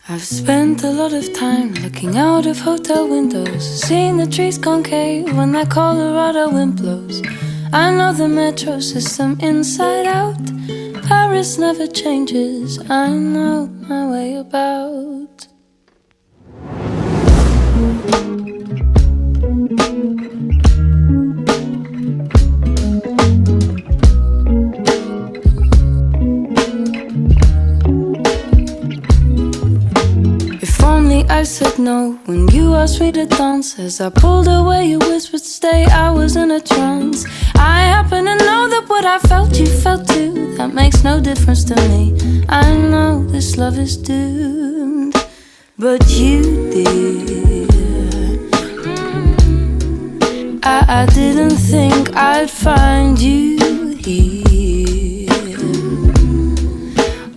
I've spent a lot of time looking out of hotel windows, seeing the trees concave when that Colorado wind blows. I know the metro system inside out. Paris never changes, I know my way about. If only I said no when you asked me to dance. As I pulled away, you whispered stay, I was in a trance. I happen to know that what I felt, you felt too. That makes no difference to me. I know this love is doomed, but you did. I didn't think I'd find you here.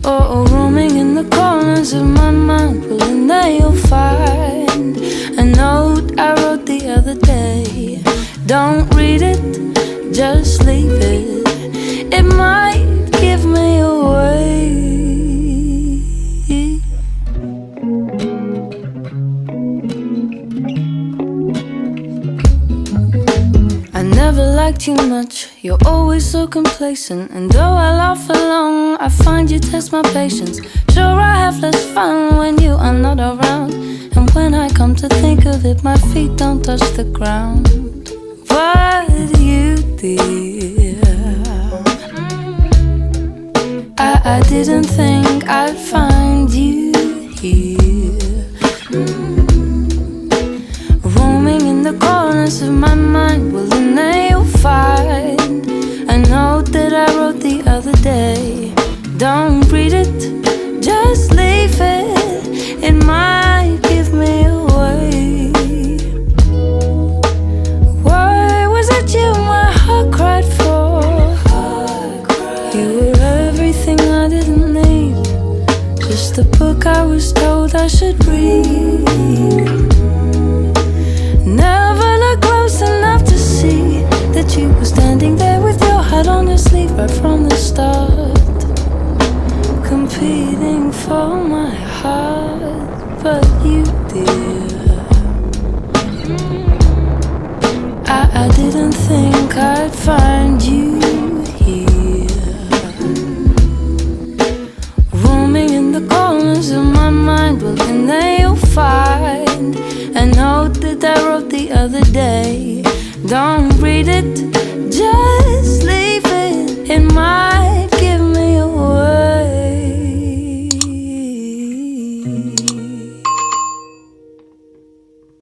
Oh, roaming in the corners of my mind. Well, in there you'll find a note I wrote the other day. Don't read it, just leave it. It might give me away. I never liked you much, you're always so complacent. And though I laugh along, I find you test my patience. Sure, I have less fun when you are not around. And when I come to think of it, my feet don't touch the ground. What you did, I didn't think I'd find you here. Roaming in the corners of my mind. Well, in there you'll find a note that I wrote the other day. Don't read it, just leave it. It might give me away. Why was it you my heart cried for? You were everything I didn't need, just a book I was told I should read. Never looked close enough to see that you were standing there with your heart on your sleeve right from the start, competing for my heart. But you did. I didn't think I'd find you here. Roaming in the corners of my mind. Well, in there you'll find a note that I wrote the other day. Don't read it, just leave it. It might